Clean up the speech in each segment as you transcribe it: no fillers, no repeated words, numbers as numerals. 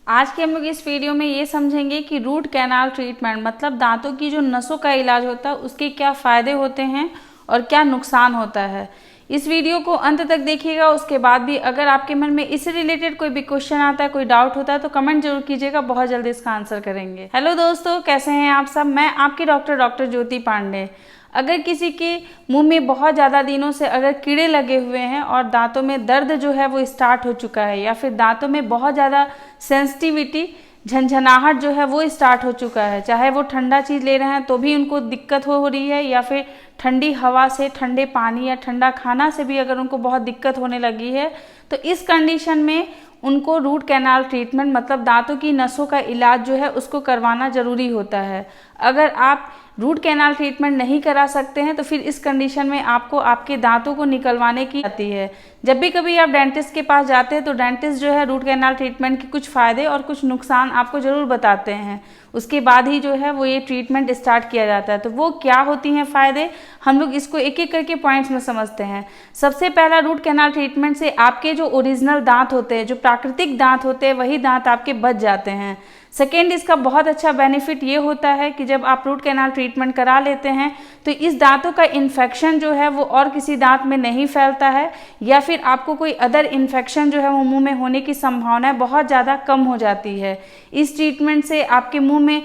आज के हम लोग इस वीडियो में ये समझेंगे कि रूट कैनाल ट्रीटमेंट मतलब दांतों की जो नसों का इलाज होता है उसके क्या फ़ायदे होते हैं और क्या नुकसान होता है। इस वीडियो को अंत तक देखिएगा। उसके बाद भी अगर आपके मन में इससे रिलेटेड कोई भी क्वेश्चन आता है, कोई डाउट होता है तो कमेंट जरूर कीजिएगा, बहुत जल्दी इसका आंसर करेंगे। हेलो दोस्तों, कैसे हैं आप सब। मैं आपकी डॉक्टर ज्योति पांडे। अगर किसी के मुंह में बहुत ज़्यादा दिनों से अगर कीड़े लगे हुए हैं और दांतों में दर्द जो है वो स्टार्ट हो चुका है, या फिर दांतों में बहुत ज़्यादा सेंसिटिविटी झंझनाहट जो है वो स्टार्ट हो चुका है, चाहे वो ठंडा चीज़ ले रहे हैं तो भी उनको दिक्कत हो रही है, या फिर ठंडी हवा से, ठंडे पानी या ठंडा खाना से भी अगर उनको बहुत दिक्कत होने लगी है, तो इस कंडीशन में उनको रूट कैनाल ट्रीटमेंट मतलब दांतों की नसों का इलाज जो है उसको करवाना ज़रूरी होता है। अगर आप रूट कैनाल ट्रीटमेंट नहीं करा सकते हैं तो फिर इस कंडीशन में आपको आपके दांतों को निकलवाने की आती है। जब भी कभी आप डेंटिस्ट के पास जाते हैं तो डेंटिस्ट जो है रूट कैनाल ट्रीटमेंट के कुछ फ़ायदे और कुछ नुकसान आपको ज़रूर बताते हैं। उसके बाद ही जो है वो ये ट्रीटमेंट स्टार्ट किया जाता है। तो वो क्या होती हैं फ़ायदे, हम लोग इसको एक एक करके पॉइंट्स में समझते हैं। सबसे पहला, रूट कैनाल ट्रीटमेंट से आपके जो ओरिजिनल दांत होते हैं, जो प्राकृतिक दांत होते हैं, वही दांत आपके बच जाते हैं। सेकेंड, इसका बहुत अच्छा बेनिफिट ये होता है कि जब आप रूट कैनाल ट्रीटमेंट करा लेते हैं तो इस दांतों का इन्फेक्शन जो है वो और किसी दांत में नहीं फैलता है, या फिर आपको कोई अदर इन्फेक्शन जो है वो मुंह में होने की संभावना बहुत ज़्यादा कम हो जाती है। इस ट्रीटमेंट से आपके मुंह में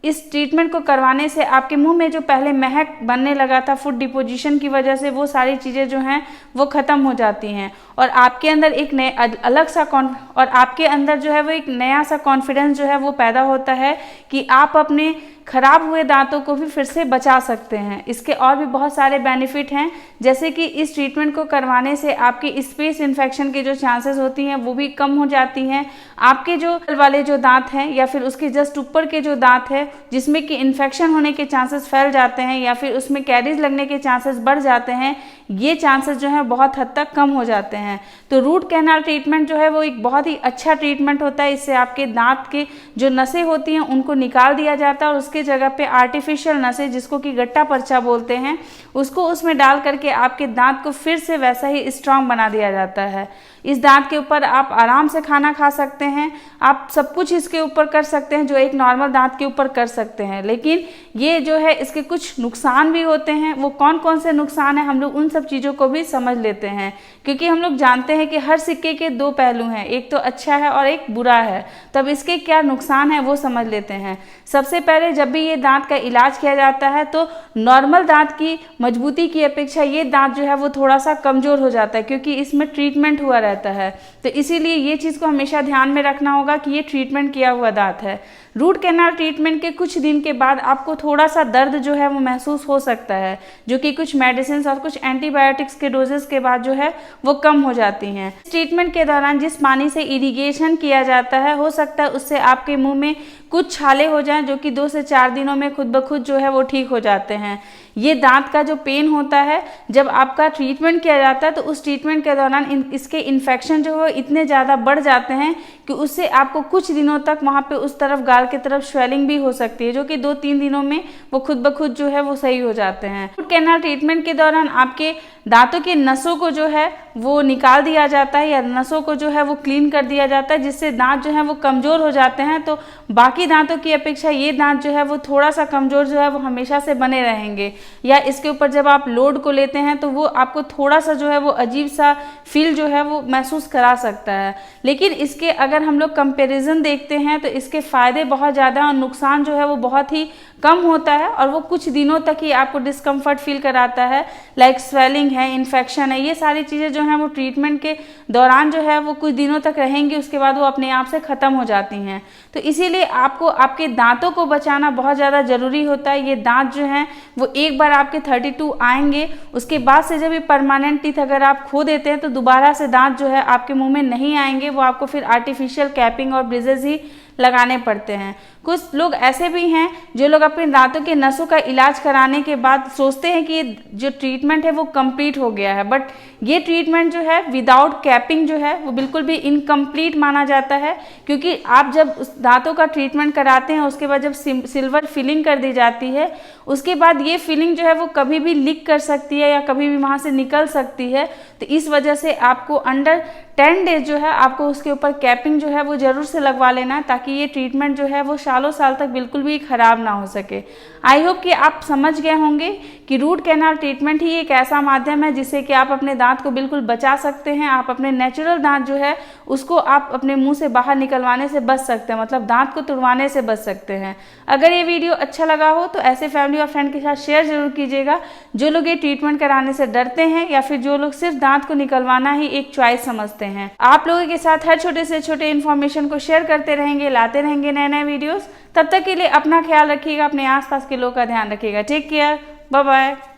इस ट्रीटमेंट को करवाने से आपके मुंह में जो पहले महक बनने लगा था फूड डिपोजिशन की वजह से, वो सारी चीज़ें जो हैं वो ख़त्म हो जाती हैं और आपके अंदर एक नए अलग सा और आपके अंदर जो है वो एक नया सा कॉन्फिडेंस जो है वो पैदा होता है कि आप अपने खराब हुए दांतों को भी फिर से बचा सकते हैं। इसके और भी बहुत सारे बेनिफिट हैं, जैसे कि इस ट्रीटमेंट को करवाने से आपके स्पेस इन्फेक्शन की जो चांसेस होती हैं वो भी कम हो जाती हैं। आपके जो वाले जो दांत हैं या फिर उसके जस्ट ऊपर के जो दांत है जिसमें कि इन्फेक्शन होने के चांसेस फैल जाते हैं या फिर उसमें कैरीज लगने के चांसेस बढ़ जाते हैं, ये चांसेस जो है बहुत हद तक कम हो जाते हैं। तो रूट कैनाल ट्रीटमेंट जो है वो एक बहुत ही अच्छा ट्रीटमेंट होता है। इससे आपके दांत के जो नसें होती हैं उनको निकाल दिया जाता है और उसके जगह पे आर्टिफिशियल नसें, जिसको कि गट्टा परचा बोलते हैं, उसको उसमें डाल करके आपके दांत को फिर से वैसा ही स्ट्रांग बना दिया जाता है। इस दांत के ऊपर आप आराम से खाना खा सकते हैं, आप सब कुछ इसके ऊपर कर सकते हैं जो एक नॉर्मल दांत के ऊपर कर सकते हैं। लेकिन ये जो है इसके कुछ नुकसान भी होते हैं। वो कौन कौन से नुकसान हैं, हम लोग उन सब चीज़ों को भी समझ लेते हैं, क्योंकि हम लोग जानते हैं कि हर सिक्के के दो पहलू हैं, एक तो अच्छा है और एक बुरा है। तब इसके क्या नुकसान है वो समझ लेते हैं। सबसे पहले, जब भी ये दांत का इलाज किया जाता है तो नॉर्मल दांत की मजबूती की अपेक्षा ये दांत जो है वो थोड़ा सा कमज़ोर हो जाता है, क्योंकि इसमें ट्रीटमेंट हुआ रहता है। तो इसीलिए ये चीज़ को हमेशा ध्यान में रखना होगा कि ये ट्रीटमेंट किया हुआ दांत है। रूट कैनाल ट्रीटमेंट के कुछ दिन के बाद आपको थोड़ा सा दर्द जो है वो महसूस हो सकता है, जो कि कुछ मेडिसिन और कुछ एंटीबायोटिक्स के डोजेस के बाद जो है वो कम हो जाती हैं। ट्रीटमेंट के दौरान जिस पानी से इरिगेशन किया जाता है, हो सकता है उससे आपके मुंह में कुछ छाले हो जाएं, जो कि 2 से 4 दिनों में खुद ब खुद जो है वो ठीक हो जाते हैं। ये दांत का जो पेन होता है जब आपका ट्रीटमेंट किया जाता है तो उस ट्रीटमेंट के दौरान इसके इन्फेक्शन जो है इतने ज़्यादा बढ़ जाते हैं कि उससे आपको कुछ दिनों तक वहाँ पे उस तरफ गाल की तरफ स्वेलिंग भी हो सकती है, जो कि 2-3 दिनों में वो खुद ब खुद जो है वो सही हो जाते हैं। रूट कैनाल ट्रीटमेंट के दौरान आपके दांतों के नसों को जो है वो निकाल दिया जाता है या नसों को जो है वो क्लीन कर दिया जाता है, जिससे दांत जो है वो कमज़ोर हो जाते हैं। तो बाकी दांतों की अपेक्षा ये दांत जो है वो थोड़ा सा कमज़ोर जो है वो हमेशा से बने रहेंगे, या इसके ऊपर जब आप लोड को लेते हैं तो वो आपको थोड़ा सा जो है वो अजीब सा फील जो है वो महसूस करा सकता है। लेकिन इसके अगर हम लोग कंपैरिजन देखते हैं तो इसके फ़ायदे बहुत ज़्यादा और नुकसान जो है वो बहुत ही कम होता है, और वो कुछ दिनों तक ही आपको डिस्कम्फर्ट फील कराता है, लाइक स्वेलिंग है, इन्फेक्शन है। ये सारी चीज़ें जो हैं वो ट्रीटमेंट के दौरान जो है वो कुछ दिनों तक रहेंगी, उसके बाद वो अपने आप से ख़त्म हो जाती हैं। तो इसीलिए आपको आपके दांतों को बचाना बहुत ज़्यादा ज़रूरी होता है। ये दांत जो हैं वो एक बार आपके 32 आएंगे, उसके बाद से जब ये परमानेंट टीथ अगर आप खो देते हैं तो दोबारा से दांत जो है आपके मुंह में नहीं आएंगे, वो आपको फिर आर्टिफिशियल कैपिंग और ब्रिजेस ही लगाने पड़ते हैं। कुछ लोग ऐसे भी हैं जो लोग अपने दांतों के नसों का इलाज कराने के बाद सोचते हैं कि ये जो ट्रीटमेंट है वो कंप्लीट हो गया है, बट ये ट्रीटमेंट जो है विदाउट कैपिंग जो है वो बिल्कुल भी इनकम्प्लीट माना जाता है, क्योंकि आप जब उस दांतों का ट्रीटमेंट कराते हैं उसके बाद जब सिल्वर फिलिंग कर दी जाती है, उसके बाद ये फिलिंग जो है वो कभी भी लीक कर सकती है या कभी भी वहाँ से निकल सकती है। तो इस वजह से आपको अंडर 10 डेज जो है आपको उसके ऊपर कैपिंग जो है वो ज़रूर से लगवा लेना है, ताकि ये ट्रीटमेंट जो है वो सालों साल तक बिल्कुल भी ख़राब ना हो सके। आई होप कि आप समझ गए होंगे कि रूट कैनाल ट्रीटमेंट ही एक ऐसा माध्यम है जिससे कि आप अपने दांत को बिल्कुल बचा सकते हैं। आप अपने नेचुरल दांत जो है उसको आप अपने मुंह से बाहर निकलवाने से बच सकते हैं, मतलब दांत को तुड़वाने से बच सकते हैं। अगर ये वीडियो अच्छा लगा हो तो ऐसे फैमिली और फ्रेंड के साथ शेयर जरूर कीजिएगा जो लोग ये ट्रीटमेंट कराने से डरते हैं या फिर जो लोग सिर्फ दांत को निकलवाना ही एक चॉइस समझते हैं। आप लोगों के साथ हर छोटे से छोटे इन्फॉर्मेशन को शेयर करते रहेंगे, लाते रहेंगे नए नए वीडियोस। तब तक के लिए अपना ख्याल रखिएगा, अपने आसपास के लोगों का ध्यान रखिएगा। Take care, bye bye.